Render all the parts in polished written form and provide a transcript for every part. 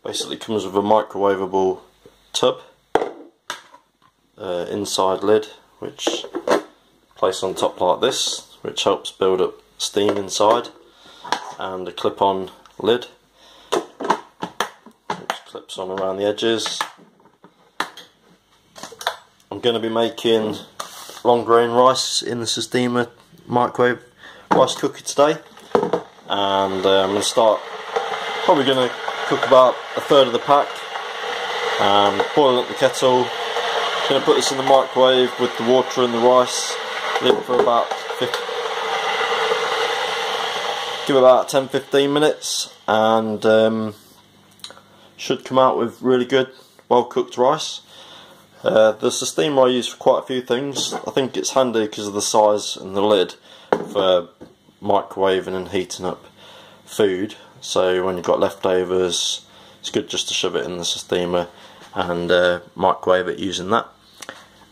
Basically comes with a microwavable tub, inside lid, which place on top like this, which helps build up steam inside, and a clip-on lid which clips on around the edges. I'm going to be making long grain rice in the Sistema Microwave Rice Cooker today, and I'm going to start, probably going to cook about a third of the pack, boil up the kettle. Going to put this in the microwave with the water and the rice, leave it for about 10-15 minutes, and should come out with really good, well cooked rice. The Sistema I use for quite a few things. I think it's handy because of the size and the lid for microwaving and heating up food. So when you've got leftovers, it's good just to shove it in the Sistema and microwave it using that.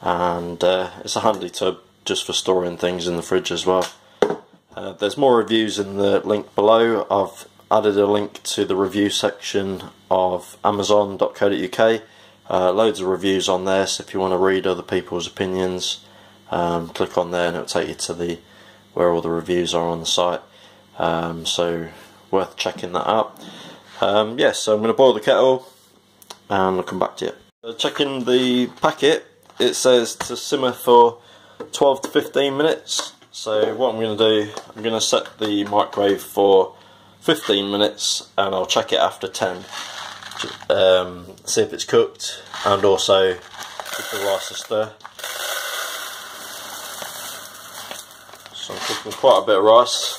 And it's a handy tub just for storing things in the fridge as well. There's more reviews in the link below. I've added a link to the review section of amazon.co.uk. Loads of reviews on there, so if you want to read other people's opinions, click on there and it'll take you to where all the reviews are on the site. So worth checking that out. Yeah, so I'm going to boil the kettle and I'll come back to you. Checking the packet, it says to simmer for 12 to 15 minutes. So what I'm going to do, I'm going to set the microwave for 15 minutes and I'll check it after 10. See if it's cooked, and also give the rice a stir. So I'm cooking quite a bit of rice.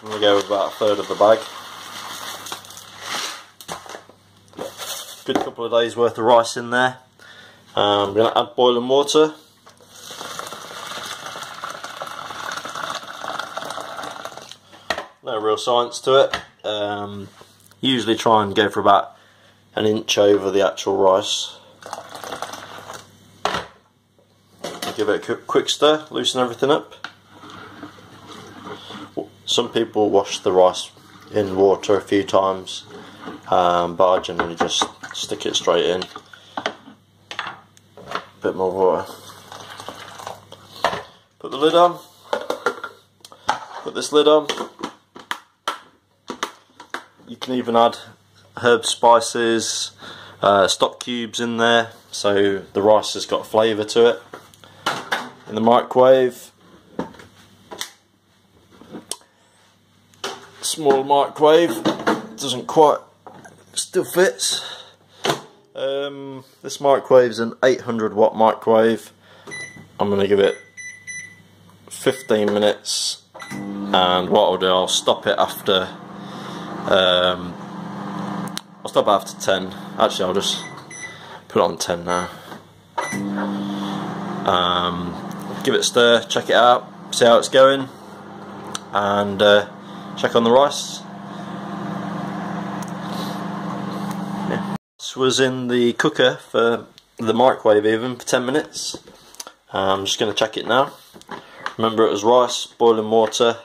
I'm going to go with about a third of the bag. Good couple of days worth of rice in there. I'm going to add boiling water. No real science to it. Usually try and go for about an inch over the actual rice. Give it a quick stir, loosen everything up. Some people wash the rice in water a few times, but I generally just stick it straight in. Bit more water. Put the lid on. Put this lid on. You can even add herbs, spices, stock cubes in there, so the rice has got flavour to it. In the microwave, small microwave, doesn't quite, still fits. This microwave is an 800 watt microwave. I'm going to give it 15 minutes, and what I'll do, I'll stop it after. I'll stop after 10. Actually, I'll just put it on 10 now. Give it a stir, check it out, see how it's going, and check on the rice. Yeah. This was in the cooker for the microwave even for 10 minutes. I'm just going to check it now. Remember, it was rice, boiling water.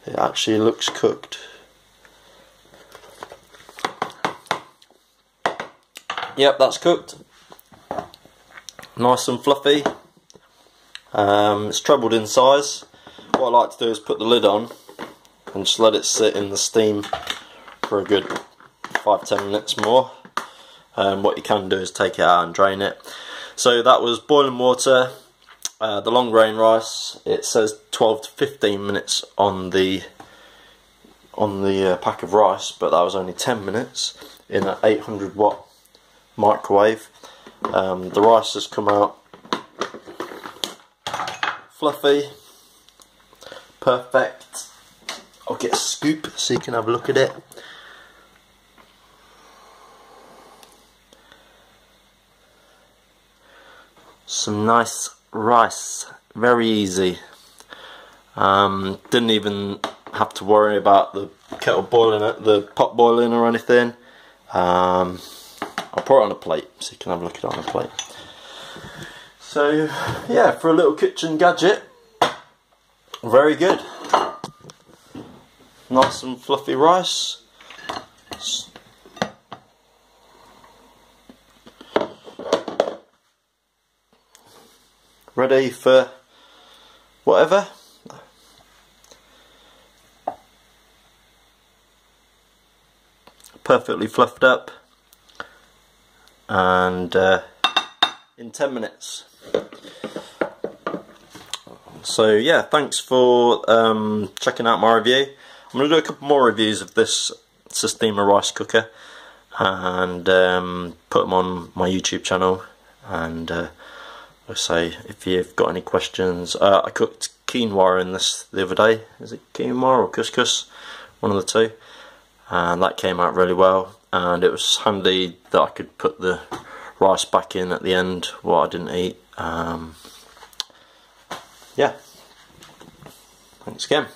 It actually looks cooked. Yep, that's cooked. Nice and fluffy. It's trebled in size. What I like to do is put the lid on and just let it sit in the steam for a good 5-10 minutes more. What you can do is take it out and drain it. So that was boiling water. The long grain rice, it says 12 to 15 minutes on the pack of rice, but that was only 10 minutes in an 800 watt microwave. The rice has come out fluffy, perfect. I'll get a scoop so you can have a look at it. Some nice rice, very easy. Didn't even have to worry about the kettle boiling, the pot boiling or anything. I'll pour it on a plate so you can have a look at it on a plate. So yeah, for a little kitchen gadget, very good. Nice and fluffy rice. Ready for whatever. Perfectly fluffed up, and in 10 minutes. So yeah, thanks for checking out my review. I'm going to do a couple more reviews of this Sistema rice cooker and put them on my YouTube channel. And I say, if you've got any questions, I cooked quinoa in this the other day. Is it quinoa or couscous? One of the two. And that came out really well. And it was handy that I could put the rice back in at the end, what I didn't eat. Yeah. Thanks again.